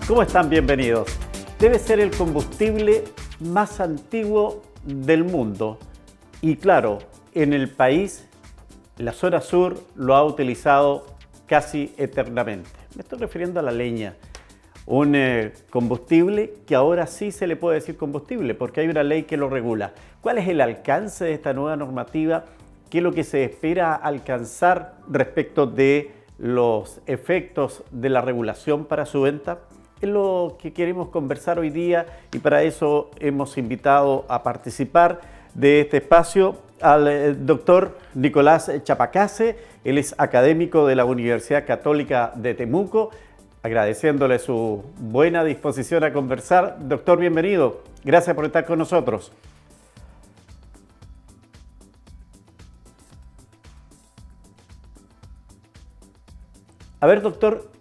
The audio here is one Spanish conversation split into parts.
¿Cómo están? Bienvenidos. Debe ser el combustible más antiguo del mundo. Y claro, en el país, la zona sur lo ha utilizado casi eternamente. Me estoy refiriendo a la leña. Un combustible que ahora sí se le puede decir combustible porque hay una ley que lo regula. ¿Cuál es el alcance de esta nueva normativa? ¿Qué es lo que se espera alcanzar respecto de los efectos de la regulación para su venta? Es lo que queremos conversar hoy día y para eso hemos invitado a participar de este espacio al doctor Nicolás Chapacase. Él es académico de la Universidad Católica de Temuco. Agradeciéndole su buena disposición a conversar. Doctor, bienvenido. Gracias por estar con nosotros. A ver, doctor,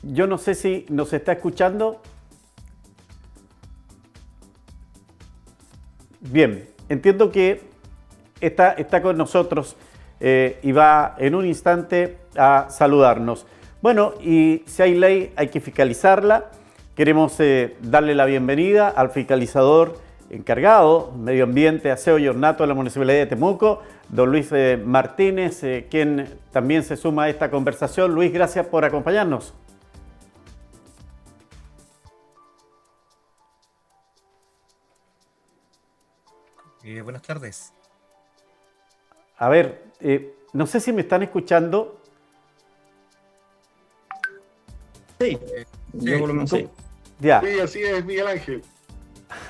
yo no sé si nos está escuchando. Bien, entiendo que está con nosotros y va en un instante a saludarnos. Bueno, y si hay ley hay que fiscalizarla. Queremos darle la bienvenida al fiscalizador encargado, Medio Ambiente, Aseo y Ornato de la Municipalidad de Temuco, don Luis Martínez, quien también se suma a esta conversación. Luis, gracias por acompañarnos. Buenas tardes. A ver, no sé si me están escuchando. Sí, yo por lo menos sí. Ya. Sí, así es, Miguel Ángel.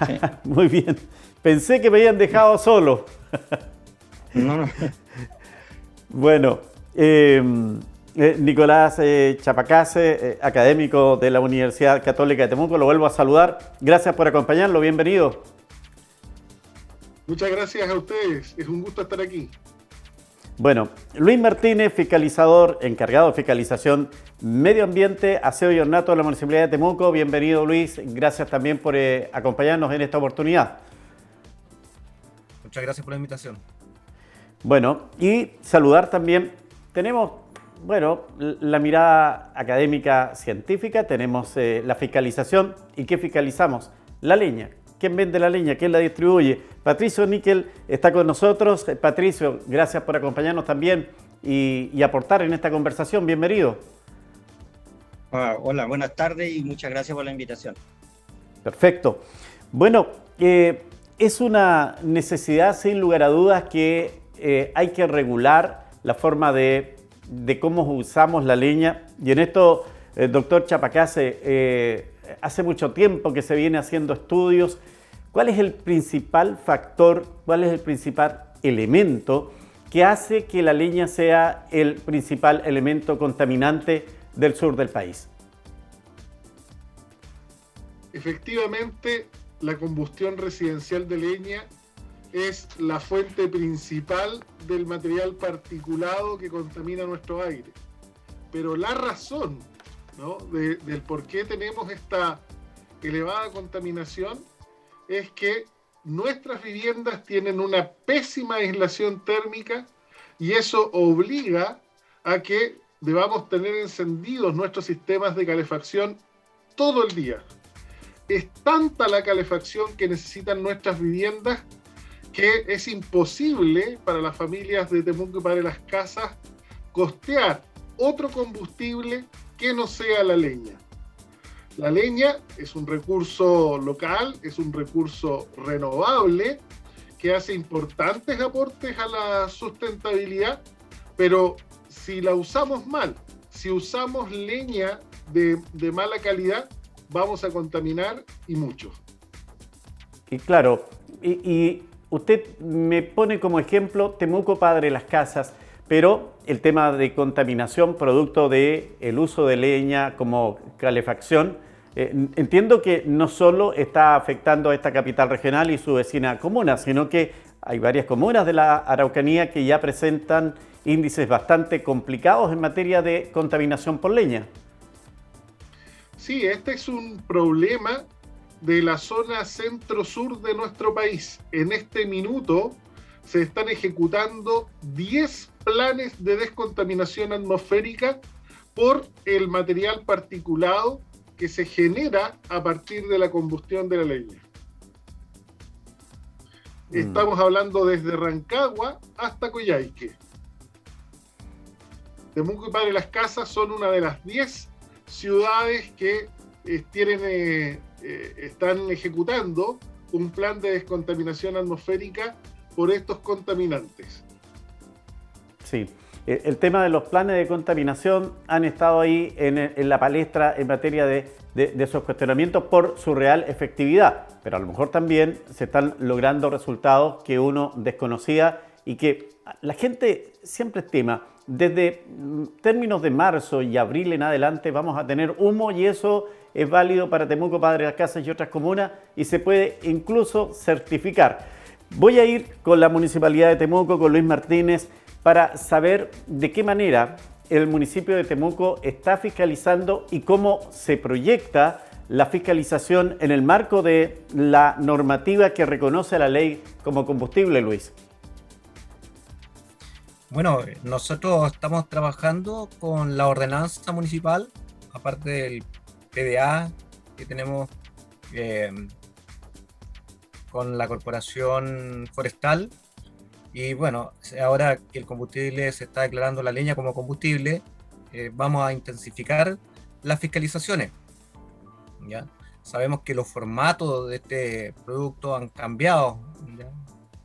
Sí. Muy bien. Pensé que me habían dejado solo. No. Bueno, Nicolás Chapacase, académico de la Universidad Católica de Temuco, lo vuelvo a saludar. Gracias por acompañarlo, bienvenido. Muchas gracias a ustedes, es un gusto estar aquí. Bueno, Luis Martínez, fiscalizador encargado de fiscalización Medio Ambiente, Aseo y Ornato de la Municipalidad de Temuco. Bienvenido, Luis. Gracias también por acompañarnos en esta oportunidad. Muchas gracias por la invitación. Bueno, y saludar también, tenemos, bueno, la mirada académica científica, tenemos la fiscalización. ¿Y qué fiscalizamos? La leña. ¿Quién vende la leña? ¿Quién la distribuye? Patricio Níquel está con nosotros. Patricio, gracias por acompañarnos también y aportar en esta conversación. Bienvenido. Hola, buenas tardes y muchas gracias por la invitación. Perfecto. Bueno, es una necesidad sin lugar a dudas que hay que regular la forma de cómo usamos la leña. Y en esto, doctor Chapacase, hace mucho tiempo que se viene haciendo estudios. ¿Cuál es el principal factor, cuál es el principal elemento que hace que la leña sea el principal elemento contaminante del sur del país? Efectivamente, la combustión residencial de leña es la fuente principal del material particulado que contamina nuestro aire. Pero la razón, ¿no?, del por qué tenemos esta elevada contaminación es que nuestras viviendas tienen una pésima aislación térmica y eso obliga a que debamos tener encendidos nuestros sistemas de calefacción todo el día. Es tanta la calefacción que necesitan nuestras viviendas que es imposible para las familias de Temuco y para las casas costear otro combustible que no sea la leña. La leña es un recurso local, es un recurso renovable que hace importantes aportes a la sustentabilidad, pero si la usamos mal, si usamos leña de mala calidad, vamos a contaminar y mucho. Y claro, y usted me pone como ejemplo Temuco, Padre Las Casas, pero el tema de contaminación producto del uso de leña como calefacción, entiendo que no solo está afectando a esta capital regional y su vecina comuna, sino que hay varias comunas de la Araucanía que ya presentan índices bastante complicados en materia de contaminación por leña. Sí, este es un problema de la zona centro-sur de nuestro país. En este minuto se están ejecutando 10 planes de descontaminación atmosférica por el material particulado que se genera a partir de la combustión de la leña. Estamos hablando desde Rancagua hasta Coyhaique. Temuco y Padre Las Casas son una de las 10 ciudades que están ejecutando un plan de descontaminación atmosférica por estos contaminantes. Sí, el tema de los planes de contaminación han estado ahí en la palestra en materia de esos cuestionamientos por su real efectividad, pero a lo mejor también se están logrando resultados que uno desconocía y que la gente siempre estima. Desde términos de marzo y abril en adelante vamos a tener humo y eso es válido para Temuco, Padre Las Casas y otras comunas y se puede incluso certificar. Voy a ir con la Municipalidad de Temuco, con Luis Martínez, para saber de qué manera el municipio de Temuco está fiscalizando y cómo se proyecta la fiscalización en el marco de la normativa que reconoce a la ley como combustible, Luis. Bueno, nosotros estamos trabajando con la ordenanza municipal, aparte del PDA que tenemos con la Corporación Forestal. Y bueno, ahora que el combustible se está declarando la leña como combustible, vamos a intensificar las fiscalizaciones. ¿Ya? Sabemos que los formatos de este producto han cambiado. ¿Ya?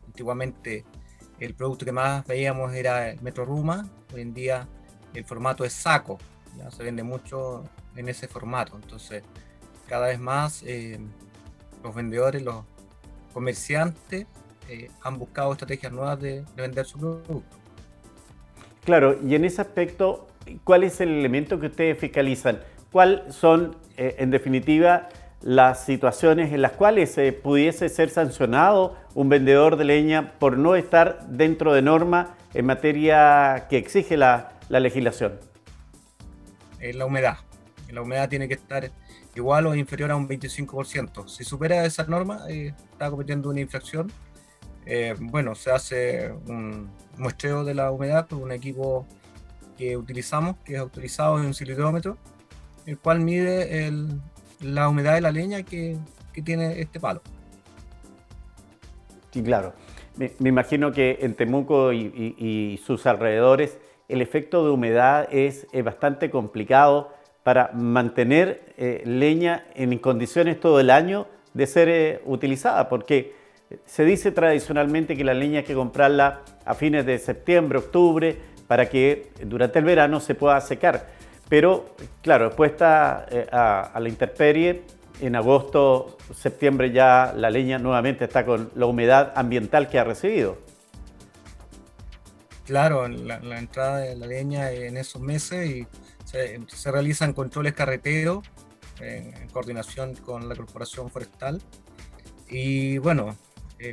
Antiguamente el producto que más veíamos era el Metro Ruma, hoy en día el formato es saco, ¿ya? Se vende mucho en ese formato, entonces cada vez más los vendedores, los comerciantes han buscado estrategias nuevas de vender su producto. Claro, y en ese aspecto, ¿cuál es el elemento que ustedes fiscalizan? ¿Cuáles son, en definitiva, las situaciones en las cuales pudiese ser sancionado un vendedor de leña por no estar dentro de norma en materia que exige la legislación? La humedad. La humedad tiene que estar igual o inferior a un 25%. Si supera esa norma, está cometiendo una infracción. Bueno, se hace un muestreo de la humedad con un equipo que utilizamos, que es autorizado, en un cilindrómetro, el cual mide la humedad de la leña que tiene este palo. Sí, claro. Me imagino que en Temuco y sus alrededores el efecto de humedad es bastante complicado para mantener leña en condiciones todo el año de ser utilizada, porque se dice tradicionalmente que la leña hay que comprarla a fines de septiembre, octubre, para que durante el verano se pueda secar. Pero, claro, después está a la intemperie. En agosto, septiembre ya la leña nuevamente está con la humedad ambiental que ha recibido. Claro, la entrada de la leña en esos meses y se realizan controles carreteros en coordinación con la Corporación Forestal. Y bueno,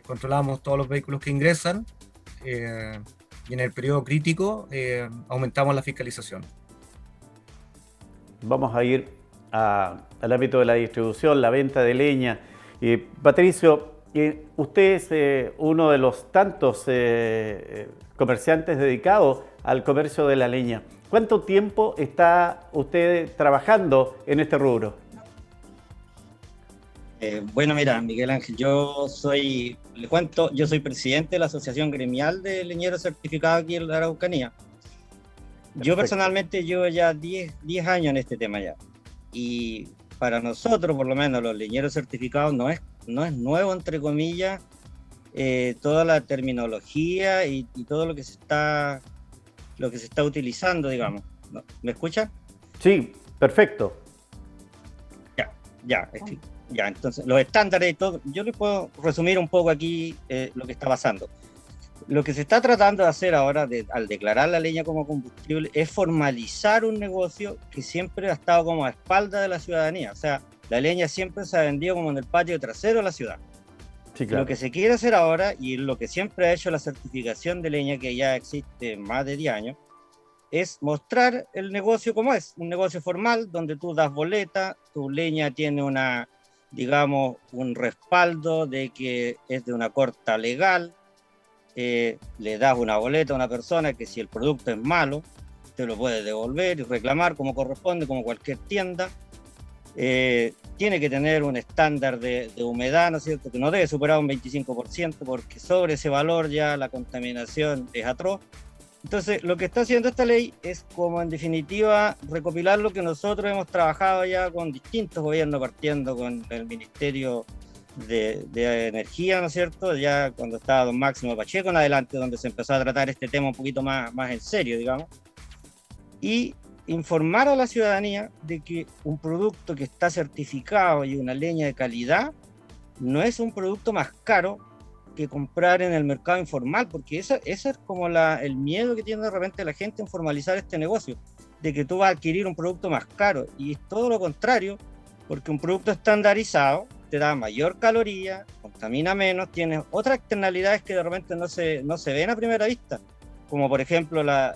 controlamos todos los vehículos que ingresan y en el periodo crítico aumentamos la fiscalización. Vamos a ir al ámbito de la distribución, la venta de leña. Patricio, usted es uno de los tantos comerciantes dedicados al comercio de la leña. ¿Cuánto tiempo está usted trabajando en este rubro? Bueno, mira, Miguel Ángel, le cuento, yo soy presidente de la Asociación Gremial de Leñeros Certificados aquí en la Araucanía. Yo personalmente llevo ya 10 años en este tema ya. Y para nosotros, por lo menos, los leñeros certificados no es nuevo, entre comillas, toda la terminología y todo lo que se está utilizando, digamos. ¿Me escuchan? Sí, perfecto. Ya, entonces, los estándares y todo, yo les puedo resumir un poco aquí lo que está pasando. Lo que se está tratando de hacer ahora, al declarar la leña como combustible, es formalizar un negocio que siempre ha estado como a espalda de la ciudadanía. O sea, la leña siempre se ha vendido como en el patio trasero de la ciudad. Sí, claro. Lo que se quiere hacer ahora, y lo que siempre ha hecho la certificación de leña, que ya existe más de 10 años, es mostrar el negocio como es. Un negocio formal, donde tú das boleta, tu leña tiene un respaldo de que es de una corta legal, le das una boleta a una persona que si el producto es malo, usted lo puede devolver y reclamar como corresponde, como cualquier tienda. Tiene que tener un estándar de humedad, ¿no es cierto?, que no debe superar un 25%, porque sobre ese valor ya la contaminación es atroz. Entonces, lo que está haciendo esta ley es, como en definitiva, recopilar lo que nosotros hemos trabajado ya con distintos gobiernos, partiendo con el Ministerio de Energía, ¿no es cierto?, ya cuando estaba don Máximo Pacheco en adelante, donde se empezó a tratar este tema un poquito más en serio, digamos, y informar a la ciudadanía de que un producto que está certificado y una leña de calidad no es un producto más caro que comprar en el mercado informal, porque ese es como el miedo que tiene de repente la gente en formalizar este negocio, de que tú vas a adquirir un producto más caro, y es todo lo contrario, porque un producto estandarizado te da mayor caloría, contamina menos, tiene otras externalidades que de repente no se ven a primera vista, como por ejemplo la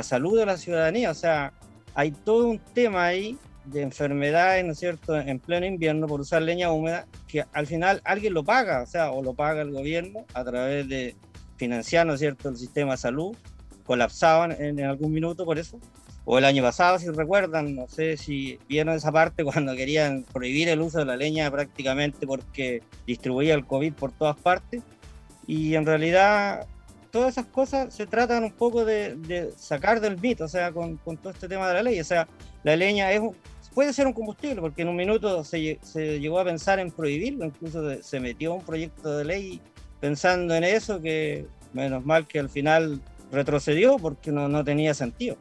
salud de la ciudadanía. O sea, hay todo un tema ahí de enfermedades, ¿no es cierto?, en pleno invierno por usar leña húmeda, que al final alguien lo paga, o sea, o lo paga el gobierno a través de financiar, ¿no es cierto?, el sistema de salud, colapsado en algún minuto por eso. O el año pasado, si recuerdan, no sé si vieron esa parte cuando querían prohibir el uso de la leña prácticamente porque distribuía el COVID por todas partes. Y en realidad todas esas cosas se tratan un poco de sacar del mito, o sea, con todo este tema de la ley. O sea, la leña puede ser un combustible, porque en un minuto se llegó a pensar en prohibirlo, incluso se metió un proyecto de ley pensando en eso, que menos mal que al final retrocedió porque no tenía sentido.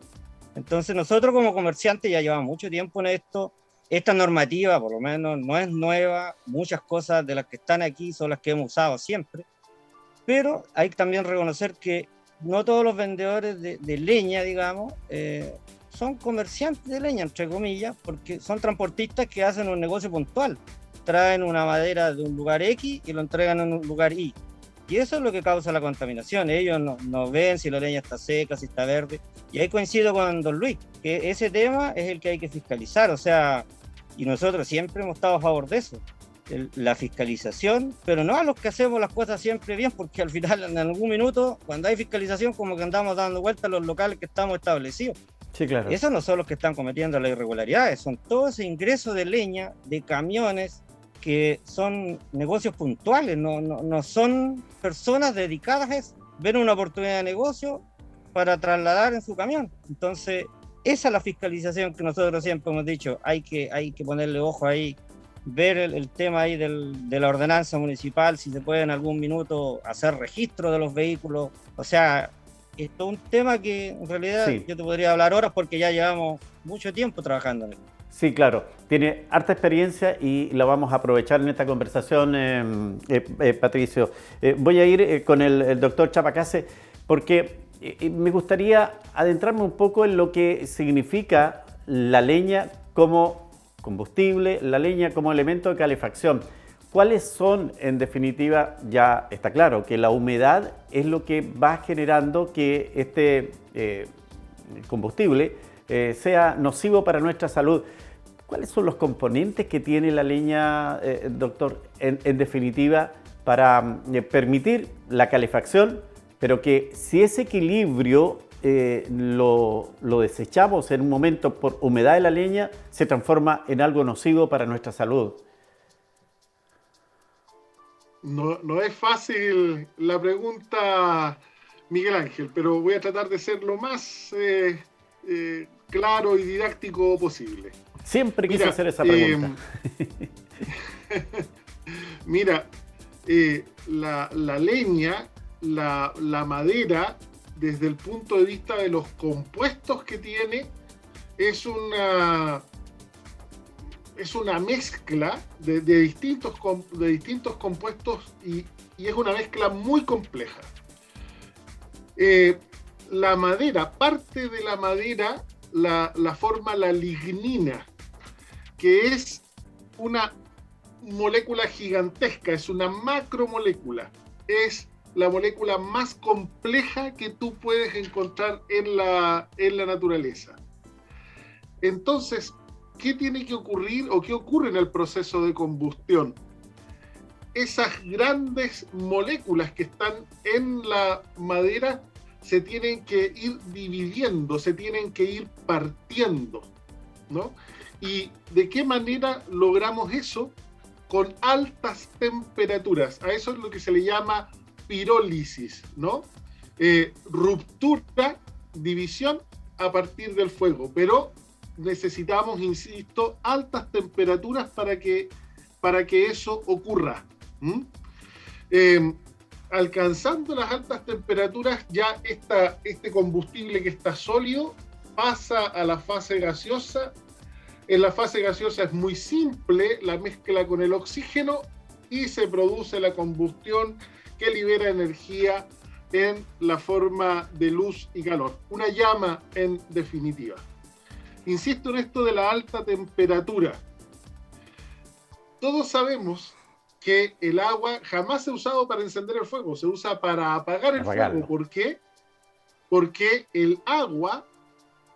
Entonces nosotros como comerciantes ya llevamos mucho tiempo en esto. Esta normativa por lo menos no es nueva, muchas cosas de las que están aquí son las que hemos usado siempre, pero hay que también reconocer que no todos los vendedores de leña, digamos, son comerciantes de leña, entre comillas, porque son transportistas que hacen un negocio puntual, traen una madera de un lugar X y lo entregan en un lugar Y. Y eso es lo que causa la contaminación. Ellos no ven si la leña está seca, si está verde. Y ahí coincido con don Luis, que ese tema es el que hay que fiscalizar. O sea, y nosotros siempre hemos estado a favor de eso, la fiscalización, pero no a los que hacemos las cosas siempre bien, porque al final, en algún minuto, cuando hay fiscalización, como que andamos dando vueltas a los locales que estamos establecidos. Sí, claro. Esos no son los que están cometiendo las irregularidades, son todo ese ingreso de leña, de camiones, que son negocios puntuales, no son personas dedicadas a eso. Ven una oportunidad de negocio para trasladar en su camión. Entonces, esa es la fiscalización que nosotros siempre hemos dicho, hay que ponerle ojo ahí, ver el tema ahí de la ordenanza municipal, si se puede en algún minuto hacer registro de los vehículos. O sea, esto es un tema que en realidad sí, yo te podría hablar horas porque ya llevamos mucho tiempo trabajando en esto. Sí, claro, tiene harta experiencia y la vamos a aprovechar en esta conversación, Patricio. Voy a ir con el doctor Chapacase porque me gustaría adentrarme un poco en lo que significa la leña como combustible, la leña como elemento de calefacción. ¿Cuáles son, en definitiva, ya está claro que la humedad es lo que va generando que este combustible sea nocivo para nuestra salud? ¿Cuáles son los componentes que tiene la leña, doctor, en definitiva, para permitir la calefacción, pero que si ese equilibrio lo desechamos en un momento por humedad de la leña, se transforma en algo nocivo para nuestra salud? No es fácil la pregunta, Miguel Ángel, pero voy a tratar de ser lo más claro y didáctico posible. Siempre quise hacer esa pregunta. Mira, la leña, la madera, desde el punto de vista de los compuestos que tiene, es una mezcla de distintos compuestos y es una mezcla muy compleja. La madera, parte de la madera la forma la lignina, que es una molécula gigantesca, es una macromolécula, es la molécula más compleja que tú puedes encontrar en la naturaleza. Entonces, ¿qué tiene que ocurrir o qué ocurre en el proceso de combustión? Esas grandes moléculas que están en la madera se tienen que ir dividiendo, se tienen que ir partiendo, ¿no? ¿Y de qué manera logramos eso? Con altas temperaturas. A eso es lo que se le llama pirólisis, ¿no? Ruptura, división a partir del fuego, pero necesitamos, insisto, altas temperaturas para que eso ocurra. Alcanzando las altas temperaturas, ya este combustible que está sólido pasa a la fase gaseosa. En la fase gaseosa es muy simple la mezcla con el oxígeno y se produce la combustión que libera energía en la forma de luz y calor. Una llama, en definitiva. Insisto en esto de la alta temperatura. Todos sabemos que el agua jamás se ha usado para encender el fuego, se usa para apagar el fuego. ¿Por qué? Porque el agua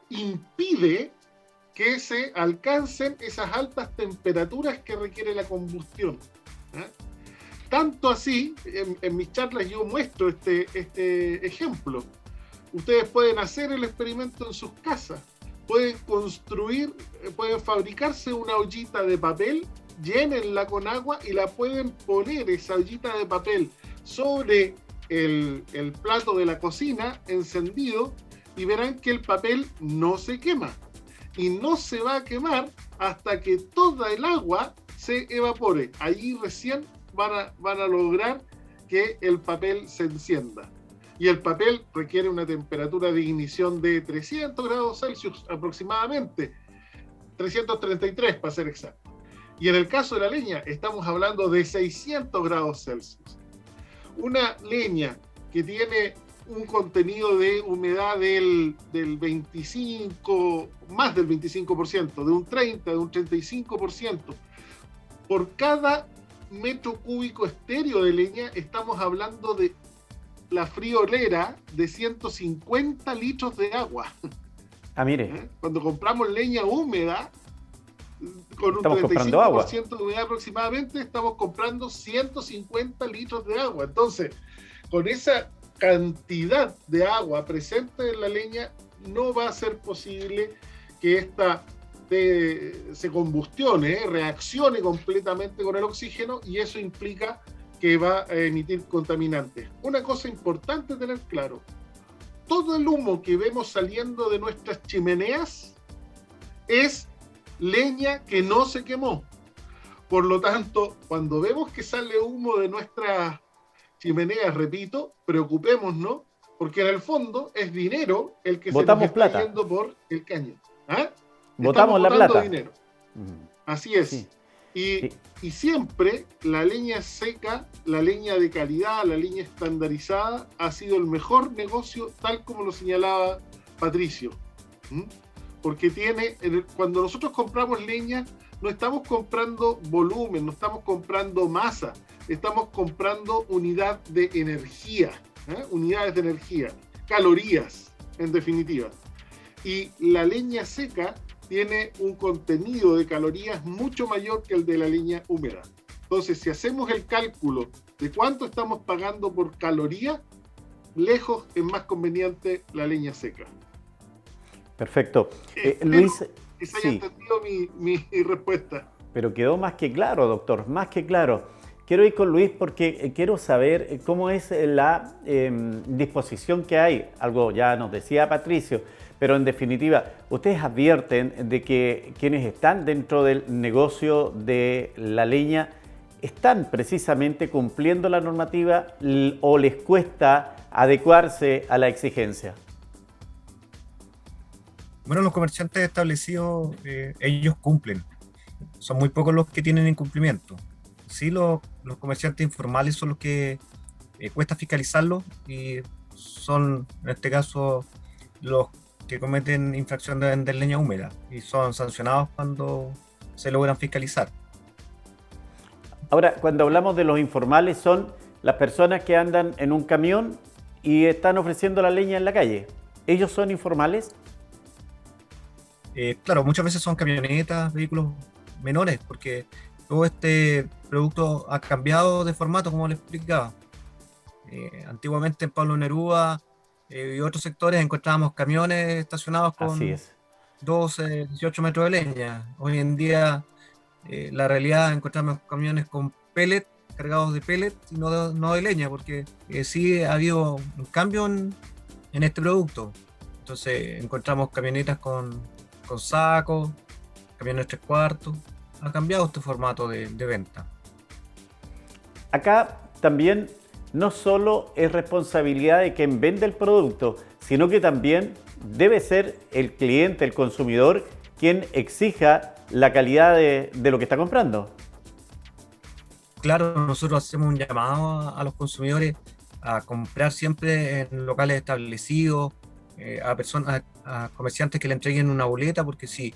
impide que se alcancen esas altas temperaturas que requiere la combustión. Tanto así, en mis charlas yo muestro este ejemplo. Ustedes pueden hacer el experimento en sus casas, pueden fabricarse una ollita de papel, llénenla con agua y la pueden poner, esa ollita de papel, sobre el plato de la cocina encendido, y verán que el papel no se quema. Y no se va a quemar hasta que toda el agua se evapore. Allí recién van a lograr que el papel se encienda. Y el papel requiere una temperatura de ignición de 300 grados Celsius aproximadamente, 333 para ser exacto. Y en el caso de la leña estamos hablando de 600 grados Celsius. Una leña que tiene un contenido de humedad del 25, más del 25%, de un 30, de un 35%. Por cada metro cúbico estéreo de leña estamos hablando de la friolera de 150 litros de agua. Ah, mire. Cuando compramos leña húmeda, con un 35% de humedad aproximadamente, estamos comprando 150 litros de agua. Entonces, con esa cantidad de agua presente en la leña, no va a ser posible que esta se combustione, reaccione completamente con el oxígeno, y eso implica que va a emitir contaminantes. Una cosa importante tener claro: todo el humo que vemos saliendo de nuestras chimeneas es leña que no se quemó. Por lo tanto, cuando vemos que sale humo de nuestras chimeneas, repito, preocupémonos, porque en el fondo es dinero el que botamos se nos está plata yendo por el caño. Botamos la plata. Dinero. Así es. Sí. Y siempre la leña seca, la leña de calidad, la leña estandarizada, ha sido el mejor negocio, tal como lo señalaba Patricio. Porque cuando nosotros compramos leña, no estamos comprando volumen, no estamos comprando masa, estamos comprando unidad de energía, unidades de energía, calorías, en definitiva. Y la leña seca tiene un contenido de calorías mucho mayor que el de la leña húmeda. Entonces, si hacemos el cálculo de cuánto estamos pagando por caloría, lejos es más conveniente la leña seca. Perfecto. Luis, que se haya entendido mi respuesta. Pero quedó más que claro, doctor, más que claro. Quiero ir con Luis porque quiero saber cómo es la disposición que hay. Algo ya nos decía Patricio, pero en definitiva, ustedes advierten de que quienes están dentro del negocio de la leña están precisamente cumpliendo la normativa o les cuesta adecuarse a la exigencia. Bueno, los comerciantes establecidos, ellos cumplen. Son muy pocos los que tienen incumplimiento. Sí, los comerciantes informales son los que cuesta fiscalizarlos, y son, en este caso, los que cometen infracción de vender leña húmeda y son sancionados cuando se logran fiscalizar. Ahora, cuando hablamos de los informales, son las personas que andan en un camión y están ofreciendo la leña en la calle. ¿Ellos son informales? Claro, muchas veces son camionetas, vehículos menores, porque todo este producto ha cambiado de formato, como les explicaba. Antiguamente en Pablo Neruda y otros sectores encontrábamos camiones estacionados Así con es. 12, 18 metros de leña. Hoy en día, la realidad, encontramos camiones con pellet, cargados de pellet y no de leña, porque sí ha habido un cambio en este producto. Entonces encontramos camionetas con sacos, camiones 3/4. Ha cambiado este formato de venta. Acá también no solo es responsabilidad de quien vende el producto, sino que también debe ser el cliente, el consumidor, quien exija la calidad de lo que está comprando. Claro, nosotros hacemos un llamado a los consumidores a comprar siempre en locales establecidos, a personas, a comerciantes que le entreguen una boleta, porque si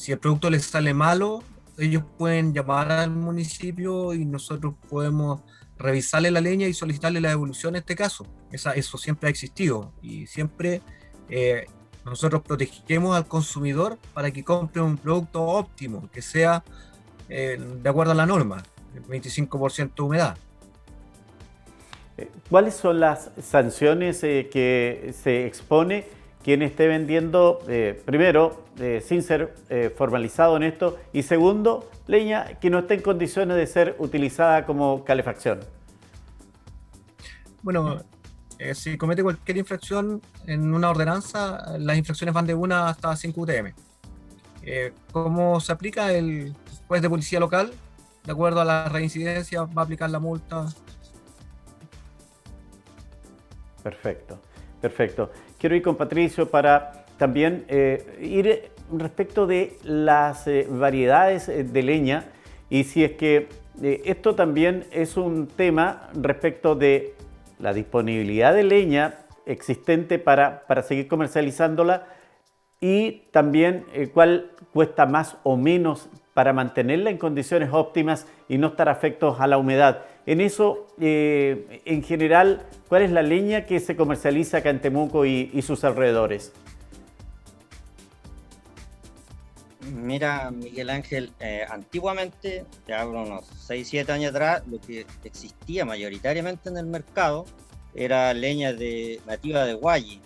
el producto les sale malo, ellos pueden llamar al municipio y nosotros podemos revisarle la leña y solicitarle la devolución en este caso. Eso siempre ha existido y siempre eh, nosotros protegemos al consumidor para que compre un producto óptimo, que sea de acuerdo a la norma, el 25% de humedad. ¿Cuáles son las sanciones que se expone quien esté vendiendo, primero, sin ser formalizado en esto, y segundo, leña que no esté en condiciones de ser utilizada como calefacción? Bueno, si comete cualquier infracción en una ordenanza, las infracciones van de 1 hasta 5 UTM. ¿Cómo se aplica? El juez de policía local, de acuerdo a la reincidencia, va a aplicar la multa. Perfecto, perfecto. Quiero ir con Patricio para también ir respecto de las variedades de leña y si es que esto también es un tema respecto de la disponibilidad de leña existente para seguir comercializándola y también cuál cuesta más o menos para mantenerla en condiciones óptimas y no estar afectos a la humedad. En eso, en general, ¿cuál es la leña que se comercializa acá en Temuco y sus alrededores? Mira, Miguel Ángel, antiguamente, te hablo unos 6, 7 años atrás, lo que existía mayoritariamente en el mercado era leña nativa de Guayi,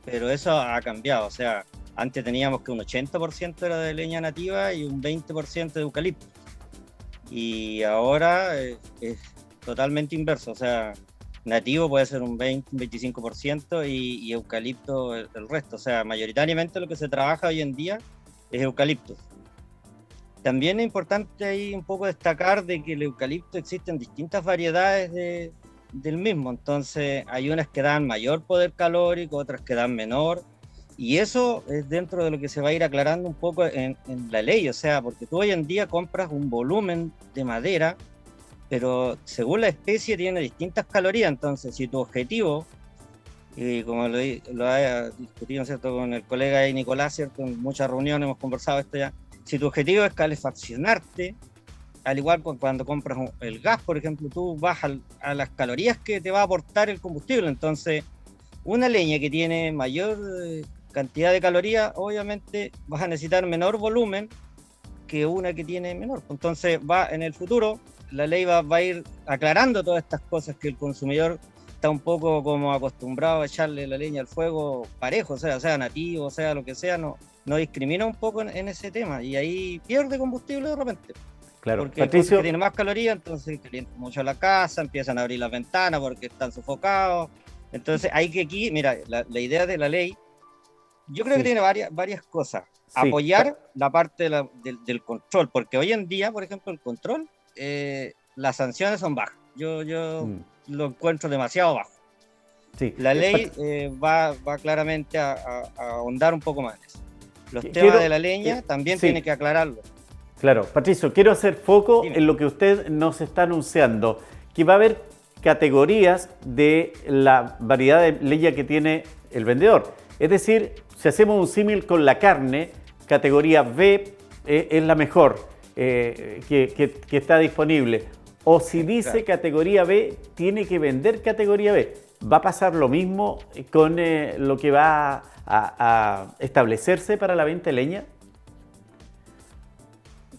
pero eso ha cambiado, o sea, antes teníamos que un 80% era de leña nativa y un 20% de eucalipto, y ahora es totalmente inverso, o sea, nativo puede ser un 20, un 25% y eucalipto el resto, o sea, mayoritariamente lo que se trabaja hoy en día es eucalipto. También es importante ahí un poco destacar de que el eucalipto existen distintas variedades del mismo, entonces hay unas que dan mayor poder calórico, otras que dan menor, y eso es dentro de lo que se va a ir aclarando un poco en la ley, o sea, porque tú hoy en día compras un volumen de madera, pero según la especie tiene distintas calorías, entonces si tu objetivo, y como lo he discutido, ¿cierto?, con el colega ahí, Nicolás, ¿cierto?, en muchas reuniones hemos conversado esto ya, si tu objetivo es calefaccionarte, al igual que cuando compras el gas, por ejemplo, tú vas a las calorías que te va a aportar el combustible, entonces una leña que tiene mayor cantidad de calorías, obviamente vas a necesitar menor volumen que una que tiene menor, entonces en el futuro la ley va a ir aclarando todas estas cosas que el consumidor está un poco como acostumbrado a echarle la leña al fuego parejo, o sea nativo, sea lo que sea, no discrimina un poco en ese tema y ahí pierde combustible de repente. Claro, Porque hay cosas que tienen más calorías, entonces calienta mucho la casa, empiezan a abrir las ventanas porque están sofocados. Entonces hay que aquí, mira, la idea de la ley, yo creo que tiene varias cosas. Apoyar la parte del control, porque hoy en día, por ejemplo, el control, las sanciones son bajas. Yo lo encuentro demasiado bajo. Sí. La ley va claramente a ahondar un poco más en eso. Los temas de la leña también tiene que aclararlo. Claro, Patricio, quiero hacer foco en lo que usted nos está anunciando, que va a haber categorías de la variedad de leña que tiene el vendedor. Es decir, si hacemos un símil con la carne, categoría B es la mejor que está disponible. O si dice categoría B, tiene que vender categoría B. ¿Va a pasar lo mismo con lo que va a establecerse para la venta de leña?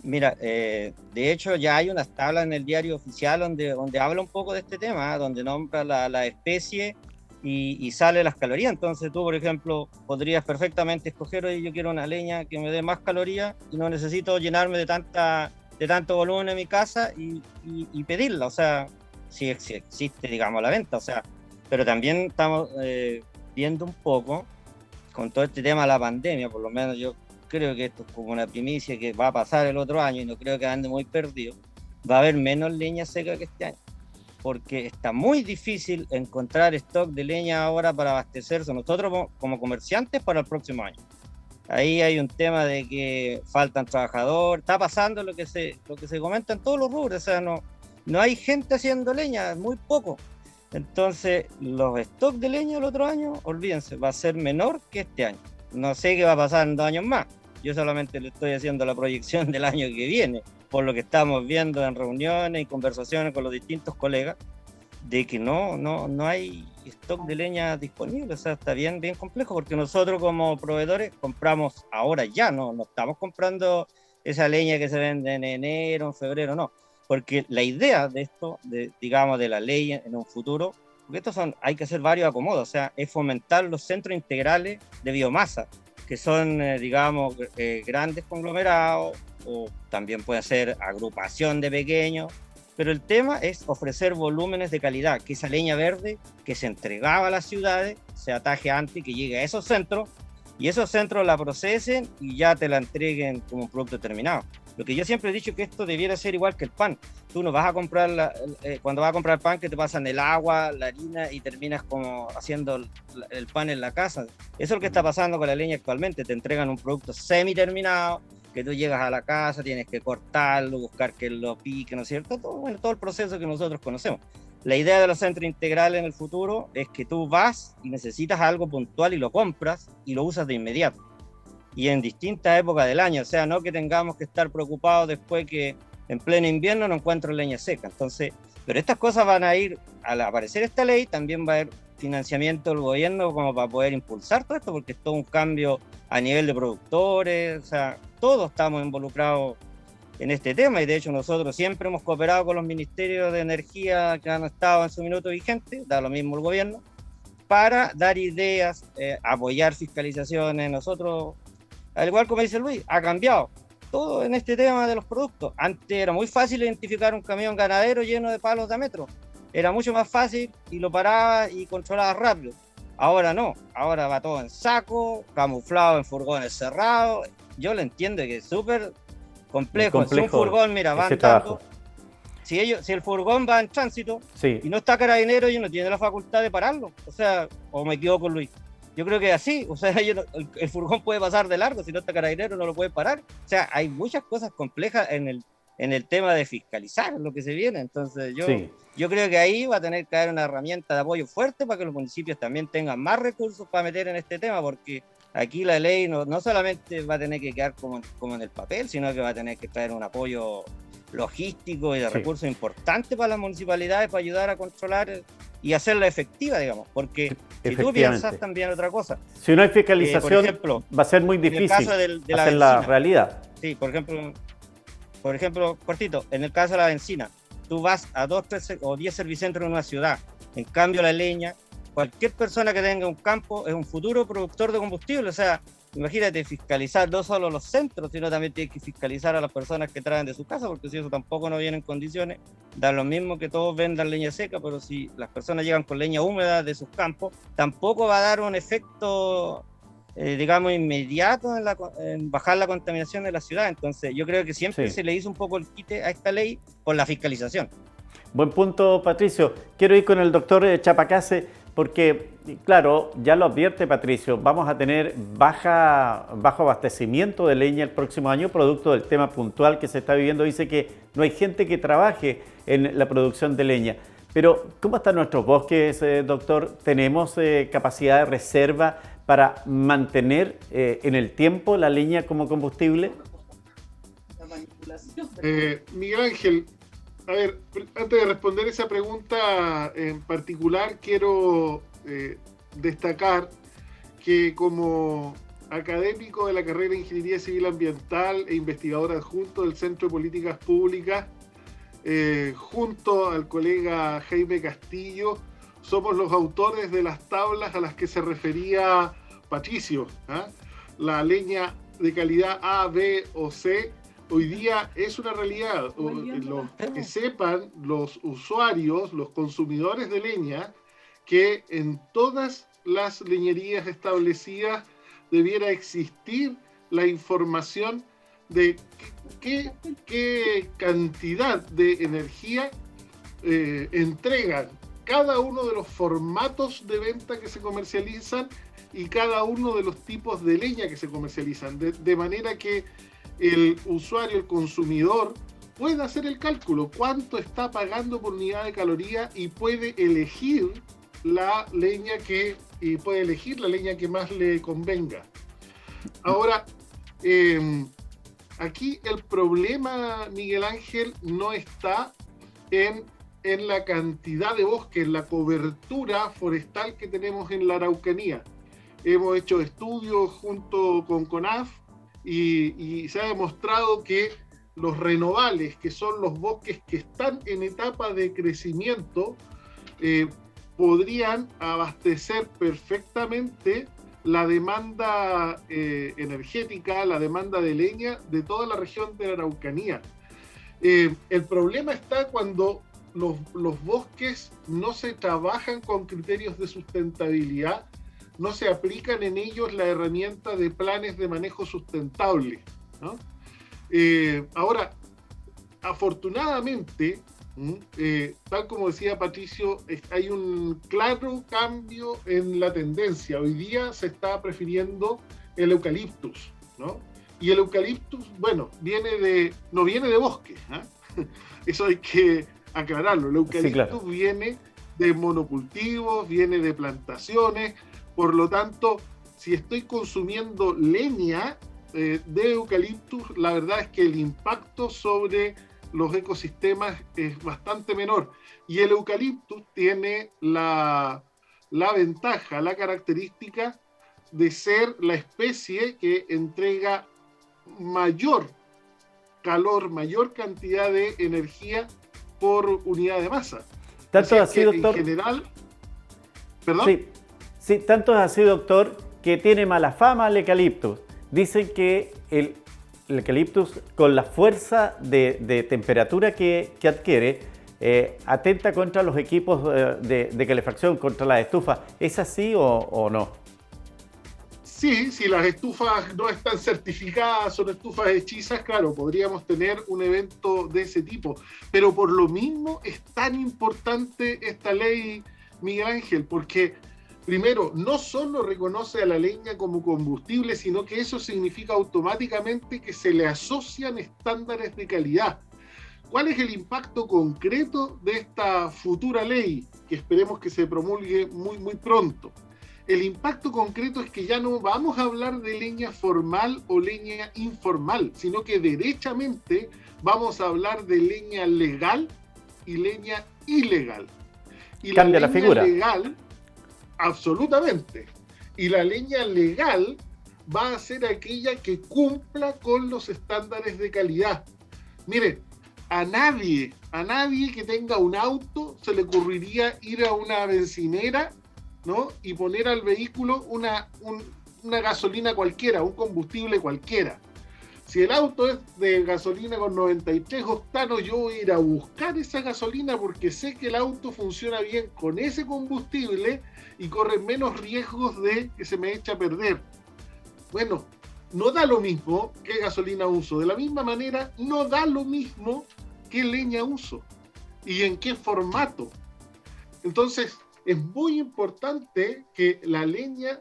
Mira, de hecho ya hay unas tablas en el diario oficial donde habla un poco de este tema, donde nombra la especie y sale las calorías. Entonces tú, por ejemplo, podrías perfectamente escoger, oye, yo quiero una leña que me dé más calorías y no necesito llenarme de tanto volumen en mi casa y pedirla. O sea, si existe, digamos, la venta. O sea, pero también estamos viendo un poco con todo este tema de la pandemia, por lo menos yo creo que esto es como una primicia que va a pasar el otro año y no creo que ande muy perdido. Va a haber menos leña seca que este año, porque está muy difícil encontrar stock de leña ahora para abastecerse nosotros como comerciantes para el próximo año. Ahí hay un tema de que faltan trabajadores, está pasando lo que se comenta en todos los rubros, o sea, no hay gente haciendo leña, muy poco. Entonces, los stocks de leña el otro año, olvídense, va a ser menor que este año. No sé qué va a pasar en 2 años más. Yo solamente le estoy haciendo la proyección del año que viene, por lo que estamos viendo en reuniones y conversaciones con los distintos colegas, de que no hay stock de leña disponible. O sea, está bien complejo, porque nosotros como proveedores compramos ahora ya, no estamos comprando esa leña que se vende en enero, en febrero, no. Porque la idea de esto, digamos, de la ley en un futuro, porque hay que hacer varios acomodos, o sea, es fomentar los centros integrales de biomasa, que son, digamos, grandes conglomerados, o también puede ser agrupación de pequeños, pero el tema es ofrecer volúmenes de calidad, que esa leña verde que se entregaba a las ciudades se ataje antes, que llegue a esos centros, y esos centros la procesen y ya te la entreguen como un producto terminado. Lo que yo siempre he dicho es que esto debiera ser igual que el pan. Tú no vas a comprar, cuando vas a comprar pan, que te pasan el agua, la harina y terminas como haciendo el pan en la casa. Eso es lo que está pasando con la leña actualmente. Te entregan un producto semi-terminado, que tú llegas a la casa, tienes que cortarlo, buscar que lo pique, ¿no es cierto? Todo el proceso que nosotros conocemos. La idea de los centros integrales en el futuro es que tú vas y necesitas algo puntual y lo compras y lo usas de inmediato. Y en distintas épocas del año, o sea, no que tengamos que estar preocupados después que en pleno invierno no encuentro leña seca. Entonces, pero estas cosas van a ir, al aparecer esta ley, también va a haber financiamiento del gobierno como para poder impulsar todo esto, porque es todo un cambio a nivel de productores, o sea, todos estamos involucrados en este tema, y de hecho nosotros siempre hemos cooperado con los ministerios de energía que han estado en su minuto vigente, da lo mismo el gobierno, para dar ideas, apoyar fiscalizaciones. Nosotros, al igual como dice Luis, ha cambiado todo en este tema de los productos. Antes era muy fácil identificar un camión ganadero lleno de palos de metro. Era mucho más fácil y lo paraba y controlaba rápido. Ahora no, ahora va todo en saco, camuflado en furgones cerrados. Yo lo entiendo que es súper complejo. Si un furgón, mira, va andando, si el furgón va en tránsito, sí, y no está carabinero, ellos no tienen la facultad de pararlo. O sea, o me equivoco, Luis. Yo creo que es así, o sea, el furgón puede pasar de largo, si no está carabinero no lo puede parar. O sea, hay muchas cosas complejas en el tema de fiscalizar lo que se viene. Entonces yo creo que ahí va a tener que haber una herramienta de apoyo fuerte para que los municipios también tengan más recursos para meter en este tema, porque aquí la ley no solamente va a tener que quedar como en el papel, sino que va a tener que traer un apoyo logístico y de recursos importantes para las municipalidades para ayudar a controlar y hacerla efectiva, digamos, porque si tú piensas también otra cosa. Si no hay fiscalización, por ejemplo, va a ser muy difícil hacer la realidad. Sí, por ejemplo, cortito, en el caso de la benzina, tú vas a 2, 3 o 10 servicentros en una ciudad. En cambio, la leña, cualquier persona que tenga un campo es un futuro productor de combustible. O sea, imagínate fiscalizar no solo los centros, sino también tienes que fiscalizar a las personas que traen de su casa, porque si eso tampoco no viene en condiciones, da lo mismo que todos vendan leña seca, pero si las personas llegan con leña húmeda de sus campos, tampoco va a dar un efecto, digamos, inmediato en bajar la contaminación de la ciudad. Entonces yo creo que siempre se le hizo un poco el quite a esta ley por la fiscalización. Buen punto, Patricio. Quiero ir con el doctor Chapacase, porque, claro, ya lo advierte Patricio, vamos a tener bajo abastecimiento de leña el próximo año, producto del tema puntual que se está viviendo. Dice que no hay gente que trabaje en la producción de leña. Pero, ¿cómo están nuestros bosques, doctor? ¿Tenemos capacidad de reserva para mantener en el tiempo la leña como combustible? Miguel Ángel, a ver, antes de responder esa pregunta en particular, quiero destacar que como académico de la carrera de Ingeniería Civil Ambiental e investigador adjunto del Centro de Políticas Públicas, junto al colega Jaime Castillo, somos los autores de las tablas a las que se refería Patricio. La leña de calidad A, B o C hoy día es una realidad. Que sepan los usuarios, los consumidores de leña, que en todas las leñerías establecidas debiera existir la información de qué cantidad de energía entregan cada uno de los formatos de venta que se comercializan y cada uno de los tipos de leña que se comercializan, de manera que el usuario, el consumidor, pueda hacer el cálculo, cuánto está pagando por unidad de caloría y puede elegir la leña que más le convenga. Ahora, aquí el problema, Miguel Ángel, no está en la cantidad de bosque, en la cobertura forestal que tenemos en la Araucanía. Hemos hecho estudios junto con CONAF y se ha demostrado que los renovales, que son los bosques que están en etapa de crecimiento, podrían abastecer perfectamente la demanda energética, la demanda de leña de toda la región de la Araucanía. El problema está cuando los bosques no se trabajan con criterios de sustentabilidad, no se aplican en ellos la herramienta de planes de manejo sustentable, ¿no? Ahora, afortunadamente, tal como decía Patricio, hay un claro cambio en la tendencia. Hoy día se está prefiriendo el eucaliptus, ¿no? Y el eucaliptus, bueno, no viene de bosque, ¿eh? Eso hay que aclararlo. El eucaliptus, sí, claro, viene de monocultivos, viene de plantaciones. Por lo tanto, si estoy consumiendo leña de eucaliptus, la verdad es que el impacto sobre los ecosistemas es bastante menor. Y el eucaliptus tiene la ventaja, la característica de ser la especie que entrega mayor calor, mayor cantidad de energía por unidad de masa. Tanto es así, doctor. En general, ¿perdón? Sí, tanto es así, doctor, que tiene mala fama el eucaliptus. Dicen que el eucaliptus, con la fuerza de temperatura que adquiere, atenta contra los equipos de calefacción, contra las estufas. ¿Es así o no? Sí, si las estufas no están certificadas, son estufas hechizas, claro, podríamos tener un evento de ese tipo. Pero por lo mismo es tan importante esta ley, Miguel Ángel, porque primero, no solo reconoce a la leña como combustible, sino que eso significa automáticamente que se le asocian estándares de calidad. ¿Cuál es el impacto concreto de esta futura ley, que esperemos que se promulgue muy, muy pronto? El impacto concreto es que ya no vamos a hablar de leña formal o leña informal, sino que derechamente vamos a hablar de leña legal y leña ilegal. Y cambia la figura. Legal, absolutamente. Y la leña legal va a ser aquella que cumpla con los estándares de calidad. Mire, a nadie que tenga un auto se le ocurriría ir a una bencinera, ¿no? Y poner al vehículo una gasolina cualquiera, un combustible cualquiera. Si el auto es de gasolina con 93 octanos, yo voy a ir a buscar esa gasolina porque sé que el auto funciona bien con ese combustible y corre menos riesgos de que se me eche a perder. Bueno, no da lo mismo qué gasolina uso. De la misma manera, no da lo mismo qué leña uso y en qué formato. Entonces, es muy importante que la leña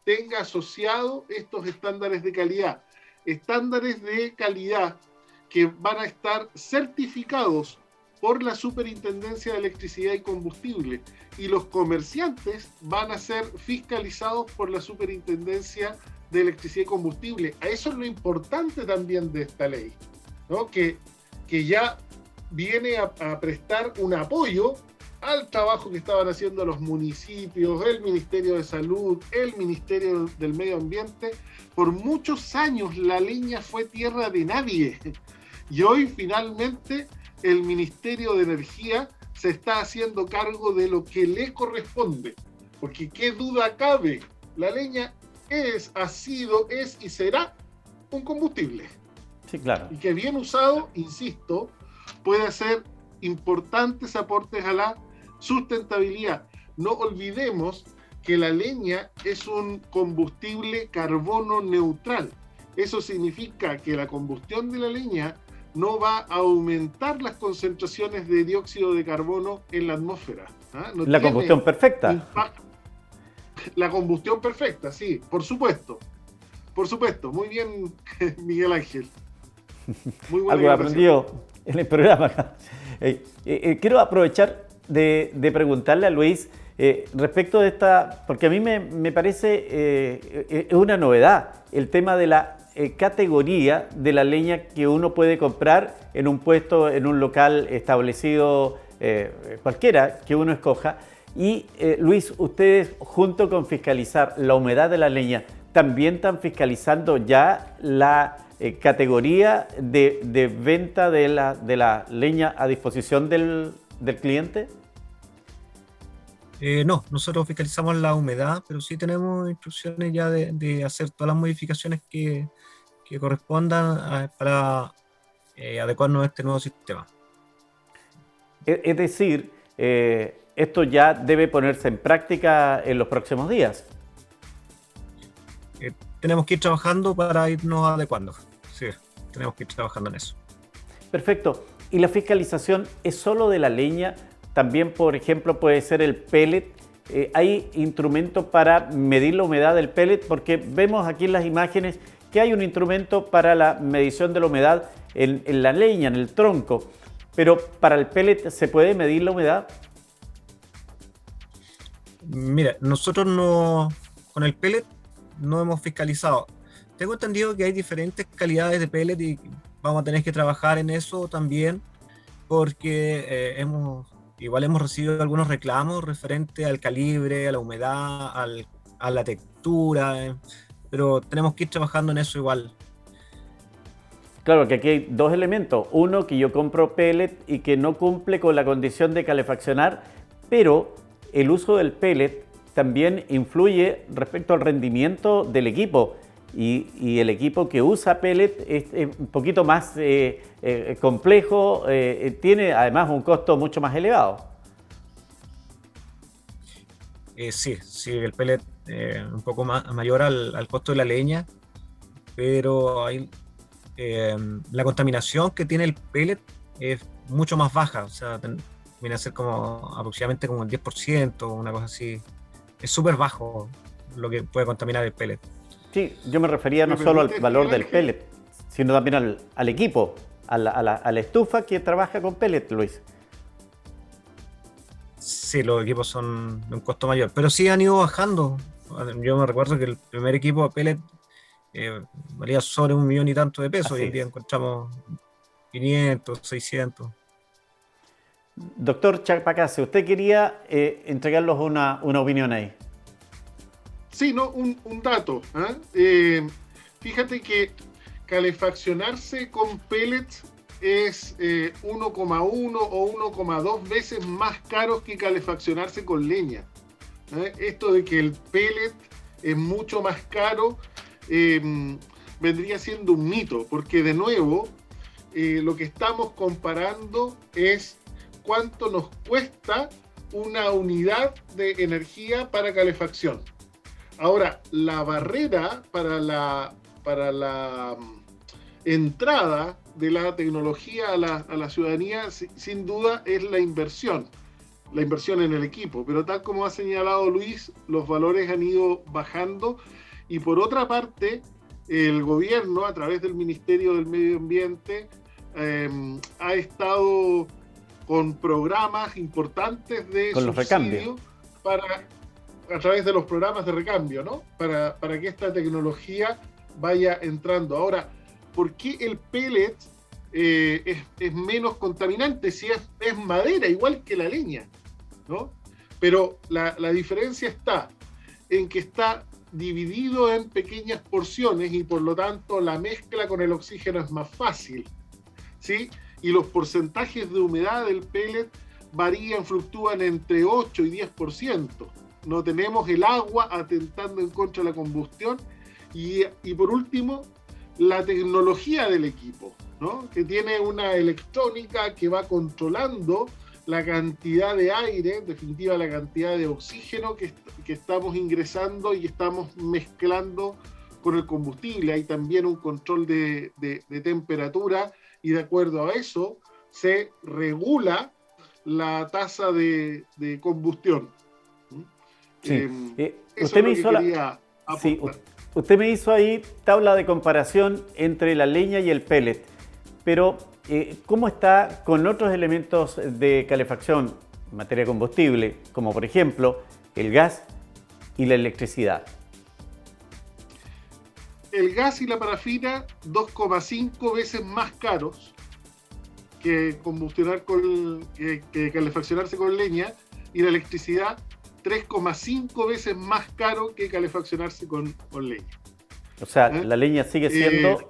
tenga asociado estos estándares de calidad. Estándares de calidad que van a estar certificados por la Superintendencia de Electricidad y Combustible, y los comerciantes van a ser fiscalizados por la Superintendencia de Electricidad y Combustible. A eso es lo importante también de esta ley, ¿no? Que ya viene a prestar un apoyo al trabajo que estaban haciendo los municipios, el Ministerio de Salud, el Ministerio del Medio Ambiente. Por muchos años la leña fue tierra de nadie y hoy finalmente el Ministerio de Energía se está haciendo cargo de lo que le corresponde. Porque qué duda cabe, la leña ha sido, es y será un combustible. Sí, claro. Y que bien usado, insisto, puede hacer importantes aportes a la sustentabilidad. No olvidemos que la leña es un combustible carbono neutral. Eso significa que la combustión de la leña no va a aumentar las concentraciones de dióxido de carbono en la atmósfera. No la combustión perfecta. La combustión perfecta, sí, por supuesto. Por supuesto. Muy bien, Miguel Ángel. Muy buena. Algo aprendido en el programa. Quiero aprovechar de preguntarle a Luis respecto de esta, porque a mí me parece es una novedad el tema de la categoría de la leña que uno puede comprar en un puesto, en un local establecido, cualquiera que uno escoja. Y Luis, ustedes junto con fiscalizar la humedad de la leña, ¿también están fiscalizando ya la categoría de venta de la leña a disposición del cliente? No, nosotros fiscalizamos la humedad, pero sí tenemos instrucciones ya de hacer todas las modificaciones que correspondan para adecuarnos a este nuevo sistema. Es decir, esto ya debe ponerse en práctica en los próximos días. Tenemos que ir trabajando para irnos adecuando. Sí, tenemos que ir trabajando en eso. Perfecto. ¿Y la fiscalización es solo de la leña? También, por ejemplo, puede ser el pellet. ¿Hay instrumentos para medir la humedad del pellet? Porque vemos aquí en las imágenes que hay un instrumento para la medición de la humedad en la leña, en el tronco. Pero para el pellet, ¿se puede medir la humedad? Mira, nosotros con el pellet no hemos fiscalizado. Tengo entendido que hay diferentes calidades de pellet y vamos a tener que trabajar en eso también, porque igual hemos recibido algunos reclamos referente al calibre, a la humedad, a la textura, pero tenemos que ir trabajando en eso igual. Claro que aquí hay dos elementos. Uno, que yo compro pellet y que no cumple con la condición de calefaccionar, pero el uso del pellet también influye respecto al rendimiento del equipo. Y el equipo que usa pellet es un poquito más complejo, tiene además un costo mucho más elevado. Sí, el pellet un poco mayor al costo de la leña, pero hay, la contaminación que tiene el pellet es mucho más baja, o sea, viene a ser como aproximadamente como el 10%, una cosa así. Es súper bajo lo que puede contaminar el pellet. Sí, yo me refería no solo al valor del pellet, sino también al equipo, a la estufa que trabaja con pellet, Luis. Sí, los equipos son de un costo mayor, pero sí han ido bajando. Yo me recuerdo que el primer equipo de pellet valía sobre 1 millón y tanto de pesos. Hoy en día encontramos 500, 600. Doctor Chapacase, usted quería entregarnos una opinión ahí. Sí, no, un dato. Fíjate que calefaccionarse con pellets es 1,1 o 1,2 veces más caro que calefaccionarse con leña. Esto de que el pellet es mucho más caro vendría siendo un mito, porque de nuevo lo que estamos comparando es cuánto nos cuesta una unidad de energía para calefacción. Ahora, la barrera para la entrada de la tecnología a la ciudadanía, sin duda, es la inversión en el equipo. Pero tal como ha señalado Luis, los valores han ido bajando. Y por otra parte, el gobierno, a través del Ministerio del Medio Ambiente, ha estado con programas importantes de con subsidio a través de los programas de recambio, ¿no? Para que esta tecnología vaya entrando. Ahora, ¿por qué el pellet es menos contaminante si es madera, igual que la leña, ¿no? Pero la diferencia está en que está dividido en pequeñas porciones y por lo tanto la mezcla con el oxígeno es más fácil, ¿sí? Y los porcentajes de humedad del pellet varían, fluctúan entre 8 y 10%. No tenemos el agua atentando en contra de la combustión. Y por último, la tecnología del equipo, ¿no? Que tiene una electrónica que va controlando la cantidad de aire, en definitiva la cantidad de oxígeno que estamos ingresando y estamos mezclando con el combustible. Hay también un control de temperatura y de acuerdo a eso se regula la tasa de combustión. Sí. Eso Usted es me lo que hizo quería sí, apuntar. usted me hizo ahí tabla de comparación entre la leña y el pellet, pero ¿cómo está con otros elementos de calefacción en materia de combustible, como por ejemplo el gas y la electricidad? El gas y la parafina 2,5 veces más caros que que calefaccionarse con leña, y la electricidad 3,5 veces más caro que calefaccionarse con leña. O sea, la leña sigue siendo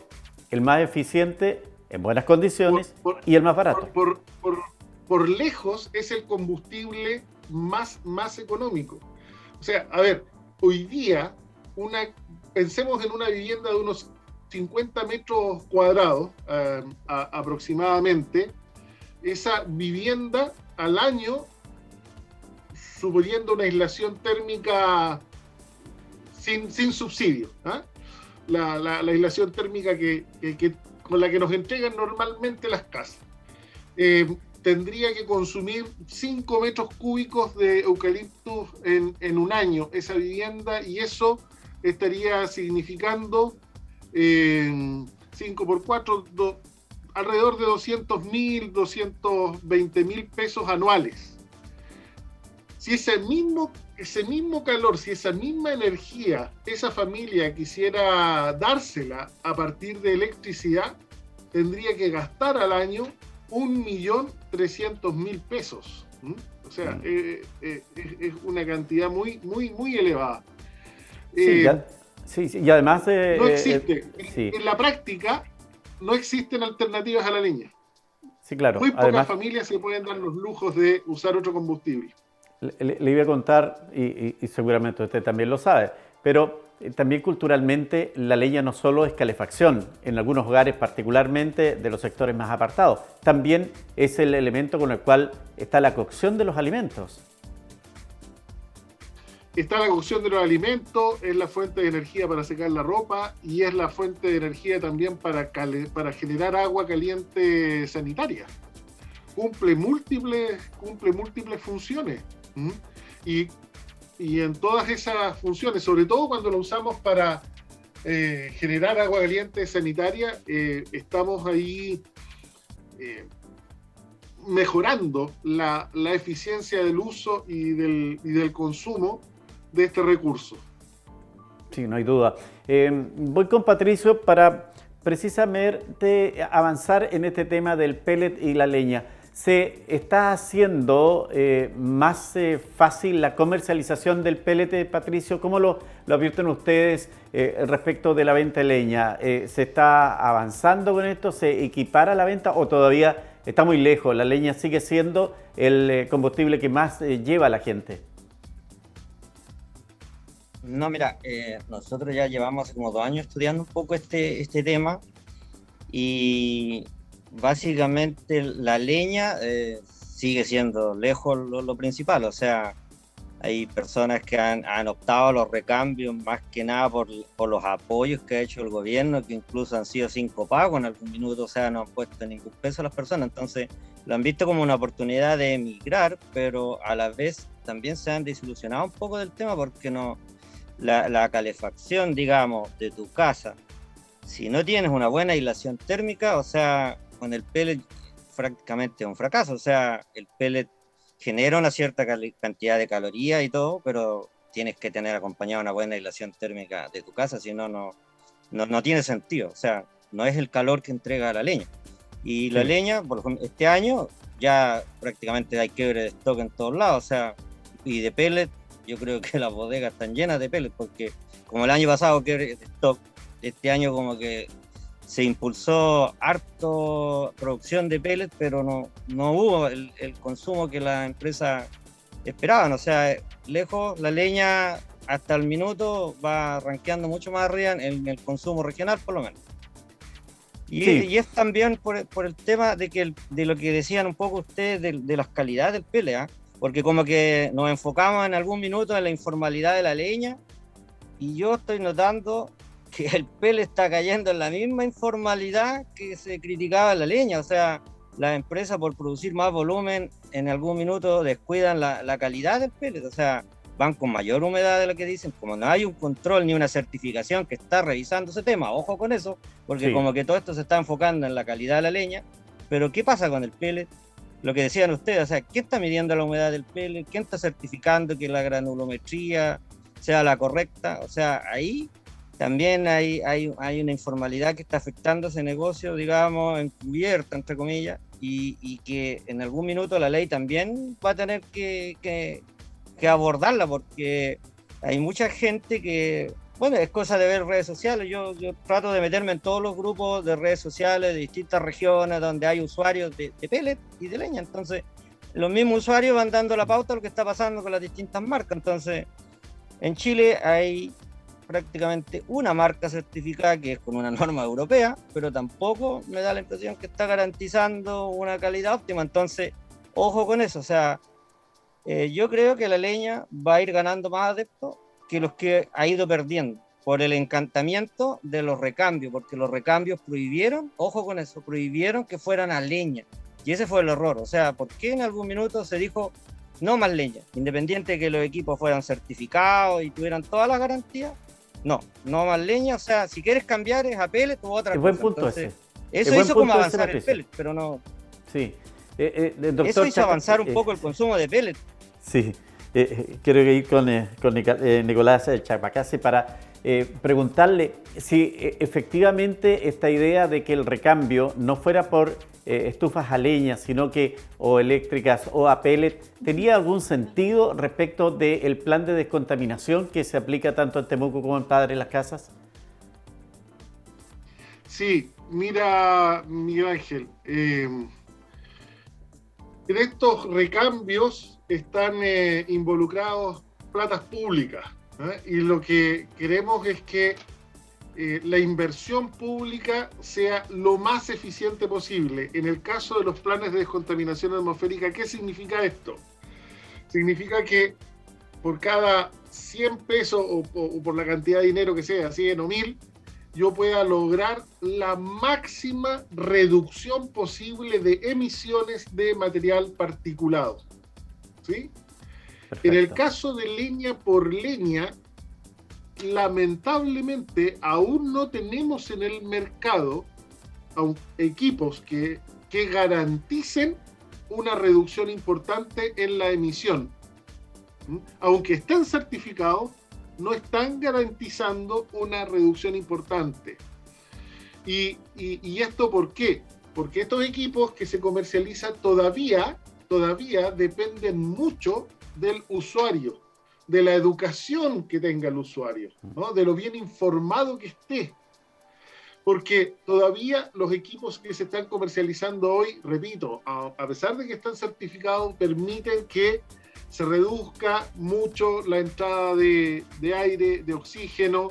el más eficiente, en buenas condiciones, y el más barato. Por lejos es el combustible más económico. O sea, a ver, hoy día, pensemos en una vivienda de unos 50 metros cuadrados aproximadamente. Esa vivienda al año, suponiendo una aislación térmica sin subsidio, ¿eh? La aislación térmica con la que nos entregan normalmente las casas, tendría que consumir 5 metros cúbicos de eucaliptus en un año esa vivienda, y eso estaría significando 5 por 4, alrededor de 200.000, 220.000 pesos anuales. Si ese mismo calor, si esa misma energía, esa familia quisiera dársela a partir de electricidad, tendría que gastar al año 1.300.000 pesos. O sea, es una cantidad muy elevada. Sí, y además... no existe. Sí. En la práctica, no existen alternativas a la leña. Sí, claro. Muy pocas Además, familias se pueden dar los lujos de usar otro combustible. le iba a contar, y seguramente usted también lo sabe, pero también culturalmente la leña no solo es calefacción, en algunos hogares particularmente de los sectores más apartados, también es el elemento con el cual está la cocción de los alimentos. Está la cocción de los alimentos, es la fuente de energía para secar la ropa y es la fuente de energía también para generar agua caliente sanitaria. Cumple múltiples funciones. Y en todas esas funciones, sobre todo cuando lo usamos para generar agua caliente sanitaria, estamos ahí mejorando la eficiencia del uso y del consumo de este recurso. Sí, no hay duda. Voy con Patricio para precisamente avanzar en este tema del pellet y la leña. ¿Se está haciendo más fácil la comercialización del pellet, Patricio? ¿Cómo lo advierten ustedes respecto de la venta de leña? ¿Se está avanzando con esto? ¿Se equipara la venta o todavía está muy lejos? ¿La leña sigue siendo el combustible que más lleva a la gente? No, mira, nosotros ya llevamos hace como 2 años estudiando un poco este tema, y básicamente la leña sigue siendo lejos lo principal. O sea, hay personas que han optado a los recambios más que nada por los apoyos que ha hecho el gobierno, que incluso han sido 5 pagos en algún minuto, o sea, no han puesto ningún peso a las personas. Entonces lo han visto como una oportunidad de emigrar, pero a la vez también se han desilusionado un poco del tema, porque la calefacción, digamos, de tu casa, si no tienes una buena aislación térmica, o sea, con el pellet prácticamente es un fracaso. O sea, el pellet genera una cierta cantidad de calorías y todo, pero tienes que tener acompañada una buena aislación térmica de tu casa, si no, no tiene sentido. O sea, no es el calor que entrega la leña. Y la leña, por ejemplo, este año ya prácticamente hay quiebre de stock en todos lados, o sea, y de pellet, yo creo que las bodegas están llenas de pellet, porque como el año pasado quiebre de stock, este año como que se impulsó harto producción de pellets, pero no hubo el consumo que las empresas esperaban. O sea, lejos, la leña hasta el minuto va rankeando mucho más arriba en el consumo regional, por lo menos. Y es también por el tema de lo que decían un poco ustedes de las calidades del pellet, ¿eh? Porque como que nos enfocamos en algún minuto en la informalidad de la leña, y yo estoy notando que el pellet está cayendo en la misma informalidad que se criticaba la leña. O sea, las empresas por producir más volumen en algún minuto descuidan la calidad del pellet. O sea, van con mayor humedad de lo que dicen, como no hay un control ni una certificación que está revisando ese tema, ojo con eso, porque como que todo esto se está enfocando en la calidad de la leña. Pero ¿qué pasa con el pellet? Lo que decían ustedes, o sea, ¿quién está midiendo la humedad del pellet? ¿Quién está certificando que la granulometría sea la correcta? O sea, ahí también hay una informalidad que está afectando ese negocio, digamos, encubierta, entre comillas, y que en algún minuto la ley también va a tener que abordarla, porque hay mucha gente que, bueno, es cosa de ver redes sociales. Yo trato de meterme en todos los grupos de redes sociales de distintas regiones donde hay usuarios de pellet y de leña. Entonces, los mismos usuarios van dando la pauta a lo que está pasando con las distintas marcas. Entonces, en Chile hay prácticamente una marca certificada que es con una norma europea, pero tampoco me da la impresión que está garantizando una calidad óptima. Entonces, ojo con eso. O sea, yo creo que la leña va a ir ganando más adeptos que los que ha ido perdiendo por el encantamiento de los recambios, porque los recambios prohibieron, ojo con eso, prohibieron que fueran a leña, y ese fue el error. O sea, ¿por qué en algún minuto se dijo no más leña? Independiente de que los equipos fueran certificados y tuvieran todas las garantías, no más leña. O sea, si quieres cambiar es a pellet u otra cosa. Buen punto. Entonces, ese. Eso hizo como avanzar el pellet, pero no... Sí. Doctor eso hizo avanzar un poco el consumo de pellet. Sí, quiero ir con Nicolás Chapacase para preguntarle si efectivamente esta idea de que el recambio no fuera por estufas a leña, sino que o eléctricas o a pellet, ¿tenía algún sentido respecto del plan de descontaminación que se aplica tanto en Temuco como en Padre Las Casas? Sí, mira, Miguel Ángel, en estos recambios están involucrados platas públicas, ¿eh? Y lo que queremos es que la inversión pública sea lo más eficiente posible. En el caso de los planes de descontaminación atmosférica, ¿qué significa esto? Significa que por cada 100 pesos o por la cantidad de dinero que sea, 100 o 1000, yo pueda lograr la máxima reducción posible de emisiones de material particulado. ¿Sí? Perfecto. En el caso de leña por leña, lamentablemente aún no tenemos en el mercado equipos que garanticen una reducción importante en la emisión. Aunque están certificados, no están garantizando una reducción importante. ¿Y esto por qué? Porque estos equipos que se comercializan todavía dependen mucho del usuario, de la educación que tenga el usuario, ¿no? De lo bien informado que esté. Porque todavía los equipos que se están comercializando hoy, repito, a pesar de que están certificados, permiten que se reduzca mucho la entrada de aire, de oxígeno,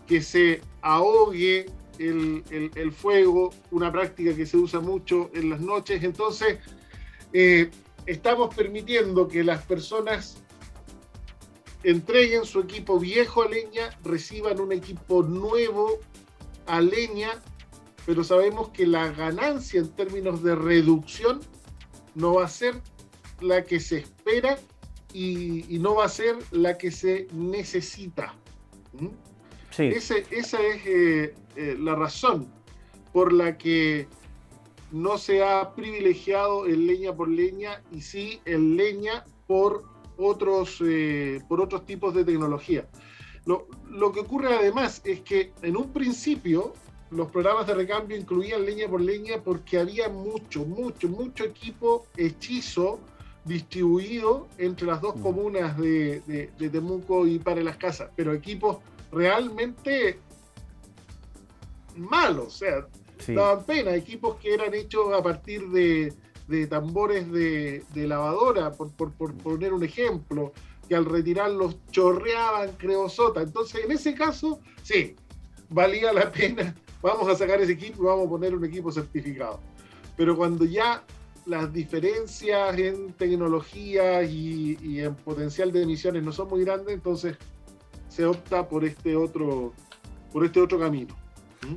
que se ahogue el fuego, una práctica que se usa mucho en las noches. Entonces, estamos permitiendo que las personas entreguen su equipo viejo a leña, reciban un equipo nuevo a leña, pero sabemos que la ganancia en términos de reducción no va a ser la que se espera y no va a ser la que se necesita. Sí. Esa es la razón por la que no se ha privilegiado el leña por leña y sí el leña por otros tipos de tecnología. Lo que ocurre además es que en un principio los programas de recambio incluían leña por leña porque había mucho equipo hechizo distribuido entre las dos comunas de Temuco y Padre Las Casas, pero equipos realmente malos. O sea, Sí. daban pena, equipos que eran hechos a partir de tambores de lavadora, por poner un ejemplo, que al retirarlos chorreaban creosota. Entonces, en ese caso, sí, valía la pena, vamos a sacar ese equipo y vamos a poner un equipo certificado. Pero cuando ya las diferencias en tecnología y en potencial de emisiones no son muy grandes, entonces se opta por este otro camino.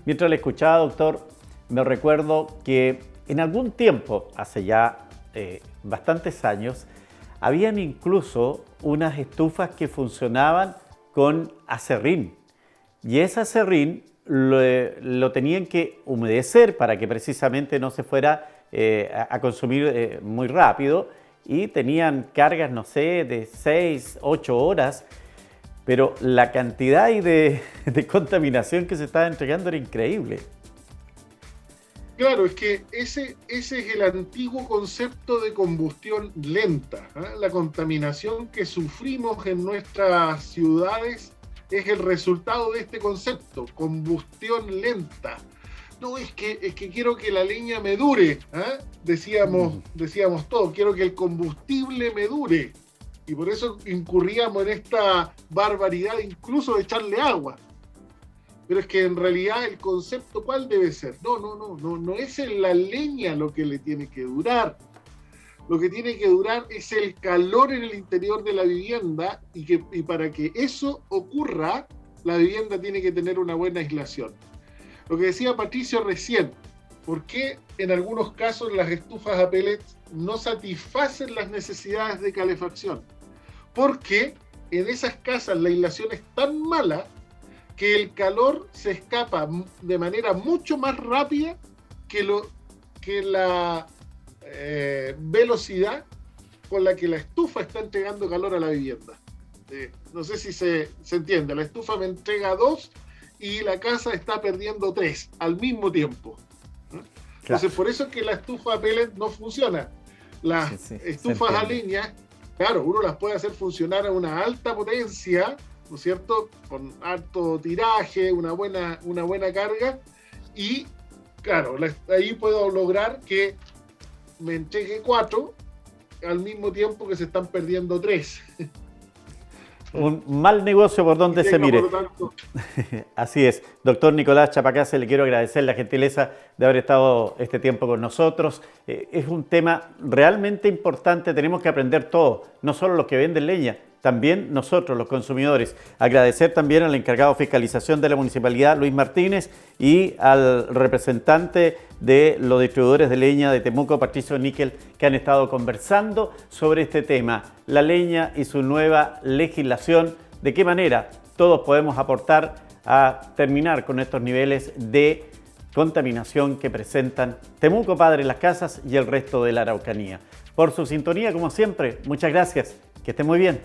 Mientras le escuchaba, doctor, me recuerdo que en algún tiempo, hace ya bastantes años, habían incluso unas estufas que funcionaban con aserrín. Y ese aserrín lo tenían que humedecer para que precisamente no se fuera a consumir muy rápido, y tenían cargas, no sé, de 6, 8 horas, pero la cantidad de contaminación que se estaba entregando era increíble. Claro, es que ese es el antiguo concepto de combustión lenta, ¿eh? La contaminación que sufrimos en nuestras ciudades es el resultado de este concepto, combustión lenta. No, es que quiero que la leña me dure, ¿eh? Decíamos todos, quiero que el combustible me dure. Y por eso incurríamos en esta barbaridad incluso de echarle agua. Pero es que en realidad el concepto, ¿cuál debe ser? No es en la leña lo que le tiene que durar. Lo que tiene que durar es el calor en el interior de la vivienda, y para que eso ocurra, la vivienda tiene que tener una buena aislación. Lo que decía Patricio recién, ¿por qué en algunos casos las estufas a pellets no satisfacen las necesidades de calefacción? Porque en esas casas la aislación es tan mala que el calor se escapa de manera mucho más rápida que la velocidad con la que la estufa está entregando calor a la vivienda. No sé si se entiende, la estufa me entrega 2 y la casa está perdiendo 3 al mismo tiempo. Entonces, por eso es que la estufa a pellet no funciona. Las estufas a leña, claro, uno las puede hacer funcionar a una alta potencia, ¿no es cierto?, con alto tiraje, una buena carga, y claro, ahí puedo lograr que me entregue 4 al mismo tiempo que se están perdiendo 3. Un mal negocio por donde se mire. Así es. Doctor Nicolás Chapacase, le quiero agradecer la gentileza de haber estado este tiempo con nosotros. Es un tema realmente importante, tenemos que aprender todo, no solo los que venden leña, también nosotros, los consumidores. Agradecer también al encargado de fiscalización de la Municipalidad, Luis Martínez, y al representante de los distribuidores de leña de Temuco, Patricio Níquel, que han estado conversando sobre este tema, la leña y su nueva legislación, de qué manera todos podemos aportar a terminar con estos niveles de contaminación que presentan Temuco, Padre Las Casas y el resto de la Araucanía. Por su sintonía, como siempre, muchas gracias. Que esté muy bien.